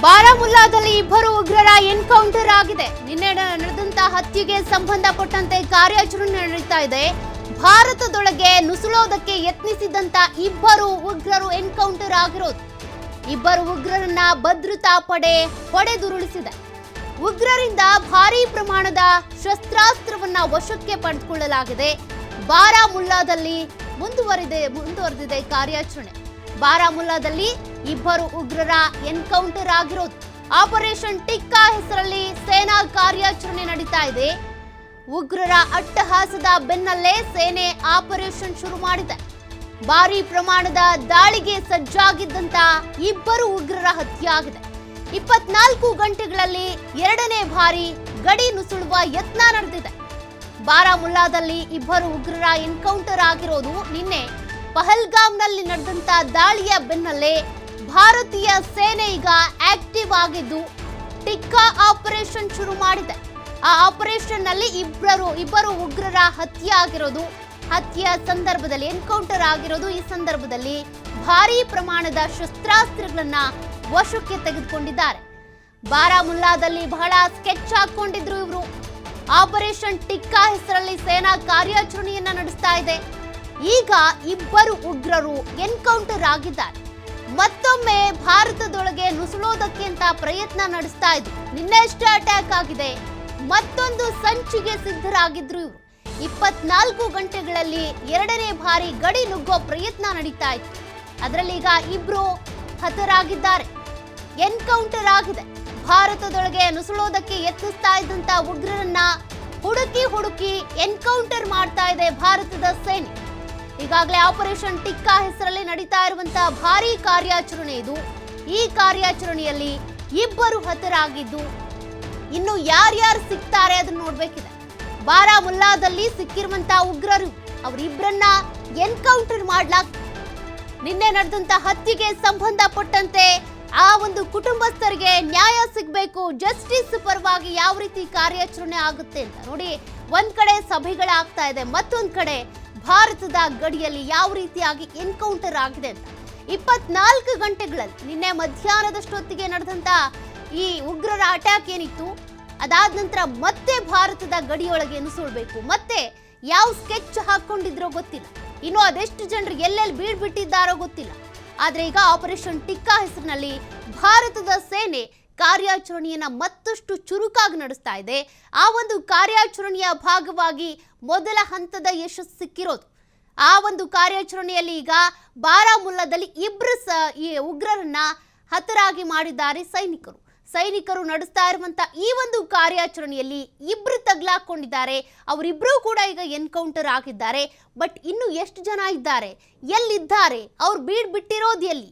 ಬಾರಾಮುಲ್ಲಾದಲ್ಲಿ ಇಬ್ಬರು ಉಗ್ರರ ಎನ್ಕೌಂಟರ್ ಆಗಿದೆ. ನಿನ್ನೆ ನಡೆದಂತಹ ಹತ್ಯೆಗೆ ಸಂಬಂಧಪಟ್ಟಂತೆ ಕಾರ್ಯಾಚರಣೆ ನಡೀತಾ ಇದೆ. ಭಾರತದೊಳಗೆ ನುಸುಳೋದಕ್ಕೆ ಯತ್ನಿಸಿದಂತ ಇಬ್ಬರು ಉಗ್ರರು ಎನ್ಕೌಂಟರ್ ಆಗಿರೋದು. ಇಬ್ಬರು ಉಗ್ರರನ್ನ ಭದ್ರತಾ ಪಡೆ ಹೊಡೆದುರುಳಿಸಿದೆ. ಉಗ್ರರಿಂದ ಭಾರೀ ಪ್ರಮಾಣದ ಶಸ್ತ್ರಾಸ್ತ್ರವನ್ನ ವಶಕ್ಕೆ ಪಡೆದುಕೊಳ್ಳಲಾಗಿದೆ. ಬಾರಾಮುಲ್ಲಾದಲ್ಲಿ ಮುಂದುವರೆದಿದೆ ಕಾರ್ಯಾಚರಣೆ. ಬಾರಾಮುಲ್ಲಾದಲ್ಲಿ ಇಬ್ಬರು ಉಗ್ರರ ಎನ್ಕೌಂಟರ್ ಆಗಿರೋದು. ಆಪರೇಷನ್ ಟಿಕ್ಕಾ ಹೆಸರಲ್ಲಿ ಸೇನಾ ಕಾರ್ಯಾಚರಣೆ ನಡೀತಾ ಇದೆ. ಉಗ್ರರ ಅಟ್ಟಹಾಸದ ಬೆನ್ನಲ್ಲೇ ಸೇನೆ ಆಪರೇಷನ್ ಶುರು ಮಾಡಿದೆ. ಭಾರೀ ಪ್ರಮಾಣದ ದಾಳಿಗೆ ಸಜ್ಜಾಗಿದ್ದಂತ ಇಬ್ಬರು ಉಗ್ರರ ಹತ್ಯೆ ಆಗಿದೆ. 24 ಗಂಟೆಗಳಲ್ಲಿ ಎರಡನೇ ಬಾರಿ ಗಡಿ ನುಸುಳುವ ಯತ್ನ ನಡೆದಿದೆ. ಬಾರಾಮುಲ್ಲಾದಲ್ಲಿ ಇಬ್ಬರು ಉಗ್ರರ ಎನ್ಕೌಂಟರ್ ಆಗಿರೋದು ನಿನ್ನೆ ಪಹಲ್ಗಾಮ್ನಲ್ಲಿ ನಡೆದಂತ ದಾಳಿಯ ಬೆನ್ನಲ್ಲೇ ಭಾರತೀಯ ಸೇನೆ ಈಗ ಆಕ್ಟಿವ್ ಆಗಿದ್ದು ಟಿಕ್ಕಾ ಆಪರೇಷನ್ ಶುರು ಮಾಡಿದೆ. ಆ ಆಪರೇಷನ್ ನಲ್ಲಿ ಇಬ್ಬರು ಉಗ್ರರ ಹತ್ಯೆ ಆಗಿರೋದು. ಹತ್ಯೆಯ ಸಂದರ್ಭದಲ್ಲಿ ಎನ್ಕೌಂಟರ್ ಆಗಿರೋದು. ಈ ಸಂದರ್ಭದಲ್ಲಿ ಭಾರೀ ಪ್ರಮಾಣದ ಶಸ್ತ್ರಾಸ್ತ್ರಗಳನ್ನ ವಶಕ್ಕೆ ತೆಗೆದುಕೊಂಡಿದ್ದಾರೆ. ಬಾರಾಮುಲ್ಲಾದಲ್ಲಿ ಬಹಳ ಸ್ಕೆಚ್ ಹಾಕೊಂಡಿದ್ರು ಇವರು. ಆಪರೇಷನ್ ಟಿಕ್ಕಾ ಹೆಸರಲ್ಲಿ ಸೇನಾ ಕಾರ್ಯಾಚರಣೆಯನ್ನ ನಡೆಸ್ತಾ ಇದೆ. ಈಗ ಇಬ್ಬರು ಉಗ್ರರು ಎನ್ಕೌಂಟರ್ ಆಗಿದ್ದಾರೆ. ಮತ್ತೊಮ್ಮೆ ಭಾರತದೊಳಗೆ ನುಸುಳೋದಕ್ಕೆ ಅಂತ ಪ್ರಯತ್ನ ನಡೆಸ್ತಾ ಇದ್ರು. ನಿನ್ನೆಷ್ಟೇ ಅಟ್ಯಾಕ್ ಆಗಿದೆ. ಮತ್ತೊಂದು ಸಂಚಿಗೆ ಸಿದ್ಧರಾಗಿದ್ರು ಇವರು. 24 ಗಂಟೆಗಳಲ್ಲಿ ಎರಡನೇ ಬಾರಿ ಗಡಿ ನುಗ್ಗೋ ಪ್ರಯತ್ನ ನಡೀತಾ ಇತ್ತು. ಅದರಲ್ಲಿ ಈಗ ಇಬ್ರು ಹತರಾಗಿದ್ದಾರೆ. ಎನ್ಕೌಂಟರ್ ಆಗಿದೆ. ಭಾರತದೊಳಗೆ ನುಸುಳೋದಕ್ಕೆ ಯತ್ನಿಸ್ತಾ ಇದ್ದಂತ ಉಗ್ರರನ್ನ ಹುಡುಕಿ ಎನ್ಕೌಂಟರ್ ಮಾಡ್ತಾ ಇದೆ ಭಾರತದ ಸೇನೆ. ಈಗಾಗಲೇ ಆಪರೇಷನ್ ಟಿಕ್ಕಾ ಹೆಸರಲ್ಲಿ ನಡೀತಾ ಇರುವಂತಹ ಭಾರೀ ಕಾರ್ಯಾಚರಣೆ ಇದು. ಈ ಕಾರ್ಯಾಚರಣೆಯಲ್ಲಿ ಇಬ್ಬರು ಹತರಾಗಿದ್ದು ಇನ್ನು ಯಾರ್ಯಾರು ಸಿಗ್ತಾರೆ ಅದನ್ನ ನೋಡ್ಬೇಕಿದೆ. ಬಾರಾಮುಲ್ಲಾದಲ್ಲಿ ಸಿಕ್ಕಿರುವಂತಹ ಉಗ್ರರು ಅವರಿಬ್ಬರನ್ನ ಎನ್ಕೌಂಟರ್ ಮಾಡಲಾಗ್ತದೆ. ನಿನ್ನೆ ನಡೆದಂತ ಹತ್ಯೆಗೆ ಸಂಬಂಧಪಟ್ಟಂತೆ ಆ ಒಂದು ಕುಟುಂಬಸ್ಥರಿಗೆ ನ್ಯಾಯ ಸಿಗಬೇಕು, ಜಸ್ಟಿಸ್ ಪರವಾಗಿ ಯಾವ ರೀತಿ ಕಾರ್ಯಾಚರಣೆ ಆಗುತ್ತೆ ಅಂತ ನೋಡಿ. ಒಂದ್ ಕಡೆ ಸಭೆಗಳಾಗ್ತಾ ಇದೆ, ಮತ್ತೊಂದ್ ಕಡೆ ಭಾರತದ ಗಡಿಯಲ್ಲಿ ಯಾವ ರೀತಿಯಾಗಿ ಎನ್ಕೌಂಟರ್ ಆಗಿದೆ ಅಂತ. 24 ಗಂಟೆಗಳಲ್ಲಿ ನಿನ್ನೆ ಮಧ್ಯಾಹ್ನದಷ್ಟೊತ್ತಿಗೆ ನಡೆದಂತ ಈ ಉಗ್ರರ ಅಟ್ಯಾಕ್ ಏನಿತ್ತು, ಅದಾದ ನಂತರ ಮತ್ತೆ ಭಾರತದ ಗಡಿಯೊಳಗೆ ನುಸುಳ್ಬೇಕು, ಮತ್ತೆ ಯಾವ ಸ್ಕೆಚ್ ಹಾಕೊಂಡಿದ್ರೋ ಗೊತ್ತಿಲ್ಲ. ಇನ್ನು ಅದೆಷ್ಟು ಜನರು ಎಲ್ಲೆಲ್ಲಿ ಬೀಳ್ಬಿಟ್ಟಿದ್ದಾರೋ ಗೊತ್ತಿಲ್ಲ. ಆದ್ರೆ ಈಗ ಆಪರೇಷನ್ ಟಿಕ್ಕಾ ಹೆಸರಿನಲ್ಲಿ ಭಾರತದ ಸೇನೆ ಕಾರ್ಯಾಚರಣೆಯನ್ನ ಮತ್ತಷ್ಟು ಚುರುಕಾಗಿ ನಡೆಸ್ತಾ ಇದೆ. ಆ ಒಂದು ಕಾರ್ಯಾಚರಣೆಯ ಭಾಗವಾಗಿ ಮೊದಲ ಹಂತದ ಯಶಸ್ಸು ಸಿಕ್ಕಿರೋದು. ಆ ಒಂದು ಕಾರ್ಯಾಚರಣೆಯಲ್ಲಿ ಈಗ ಬಾರಾಮುಲ್ಲಾದಲ್ಲಿ ಈ ಉಗ್ರರನ್ನ ಹತರಾಗಿ ಮಾಡಿದ್ದಾರೆ ಸೈನಿಕರು ನಡೆಸ್ತಾ ಇರುವಂತ ಈ ಒಂದು ಕಾರ್ಯಾಚರಣೆಯಲ್ಲಿ ಇಬ್ರು ತಗ್ಲಾಕೊಂಡಿದ್ದಾರೆ. ಅವರಿಬ್ರು ಕೂಡ ಈಗ ಎನ್ಕೌಂಟರ್ ಆಗಿದ್ದಾರೆ. ಬಟ್ ಇನ್ನು ಎಷ್ಟು ಜನ ಇದ್ದಾರೆ, ಎಲ್ಲಿದ್ದಾರೆ, ಅವ್ರು ಬಿಟ್ಟಿರೋದು ಎಲ್ಲಿ?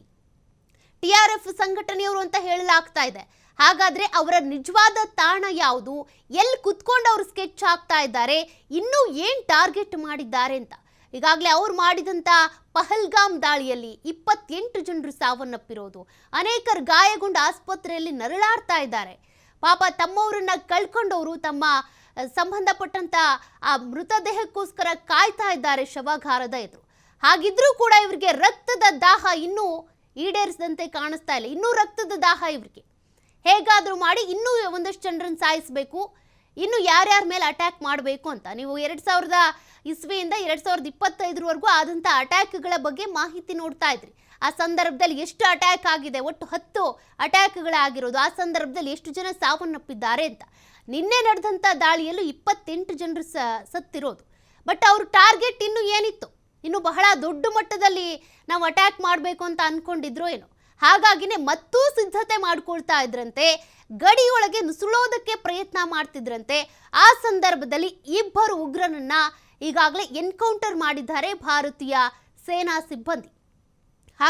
TRF ಸಂಘಟನೆಯವರು ಅಂತ ಹೇಳಲಾಗ್ತಾ ಇದೆ. ಹಾಗಾದ್ರೆ ಅವರ ನಿಜವಾದ ತಾಣ ಯಾವುದು, ಎಲ್ಲಿ ಕುತ್ಕೊಂಡು ಅವರು ಸ್ಕೆಚ್ ಹಾಕ್ತಾ ಇದ್ದಾರೆ, ಇನ್ನೂ ಏನ್ ಟಾರ್ಗೆಟ್ ಮಾಡಿದ್ದಾರೆ ಅಂತ. ಈಗಾಗಲೇ ಅವ್ರು ಮಾಡಿದಂತ ಪಹಲ್ಗಾಮ್ ದಾಳಿಯಲ್ಲಿ 28 ಜನರು ಸಾವನ್ನಪ್ಪಿರೋದು, ಅನೇಕರು ಗಾಯಗೊಂಡು ಆಸ್ಪತ್ರೆಯಲ್ಲಿ ನರಳಾಡ್ತಾ ಇದ್ದಾರೆ. ಪಾಪ ತಮ್ಮವರನ್ನ ಕಳ್ಕೊಂಡವರು ತಮ್ಮ ಸಂಬಂಧಪಟ್ಟಂತ ಆ ಮೃತದೇಹಕ್ಕೋಸ್ಕರ ಕಾಯ್ತಾ ಇದ್ದಾರೆ ಶವಾಗಾರದ ಎದುರು. ಹಾಗಿದ್ರೂ ಕೂಡ ಇವರಿಗೆ ರಕ್ತದ ದಾಹ ಇನ್ನೂ ಈಡೇರಿಸಿದಂತೆ ಕಾಣಿಸ್ತಾ ಇಲ್ಲ. ಇನ್ನೂ ರಕ್ತದ ದಾಹ ಇವರಿಗೆ. ಹೇಗಾದ್ರೂ ಮಾಡಿ ಇನ್ನೂ ಒಂದಷ್ಟು ಜನರನ್ನು ಸಾಯಿಸಬೇಕು, ಇನ್ನು ಯಾರ್ಯಾರ ಮೇಲೆ ಅಟ್ಯಾಕ್ ಮಾಡಬೇಕು ಅಂತ. ನೀವು 2000 ಇಸ್ವಿಯಿಂದ 2025ವರೆಗೂ ಆದಂಥ ಅಟ್ಯಾಕ್ಗಳ ಬಗ್ಗೆ ಮಾಹಿತಿ ನೋಡ್ತಾ ಇದ್ರಿ. ಆ ಸಂದರ್ಭದಲ್ಲಿ ಎಷ್ಟು ಅಟ್ಯಾಕ್ ಆಗಿದೆ, ಒಟ್ಟು 10 ಅಟ್ಯಾಕ್ಗಳಾಗಿರೋದು. ಆ ಸಂದರ್ಭದಲ್ಲಿ ಎಷ್ಟು ಜನ ಸಾವನ್ನಪ್ಪಿದ್ದಾರೆ ಅಂತ. ನಿನ್ನೆ ನಡೆದಂಥ ದಾಳಿಯಲ್ಲೂ 28 ಜನರು ಸತ್ತಿರೋದು. ಬಟ್ ಅವ್ರ ಟಾರ್ಗೆಟ್ ಇನ್ನು ಏನಿತ್ತು, ಇನ್ನು ಬಹಳ ದೊಡ್ಡ ಮಟ್ಟದಲ್ಲಿ ನಾವು ಅಟ್ಯಾಕ್ ಮಾಡಬೇಕು ಅಂತ ಅನ್ಕೊಂಡಿದ್ರು ಏನೋ. ಹಾಗಾಗಿನೇ ಮತ್ತೂ ಸಿದ್ಧತೆ ಮಾಡ್ಕೊಳ್ತಾ ಇದ್ರಂತೆ, ಗಡಿಯೊಳಗೆ ನುಸುಳೋದಕ್ಕೆ ಪ್ರಯತ್ನ ಮಾಡ್ತಿದ್ರಂತೆ. ಆ ಸಂದರ್ಭದಲ್ಲಿ ಇಬ್ಬರು ಉಗ್ರರನ್ನ ಈಗಾಗಲೇ ಎನ್ಕೌಂಟರ್ ಮಾಡಿದ್ದಾರೆ ಭಾರತೀಯ ಸೇನಾ ಸಿಬ್ಬಂದಿ.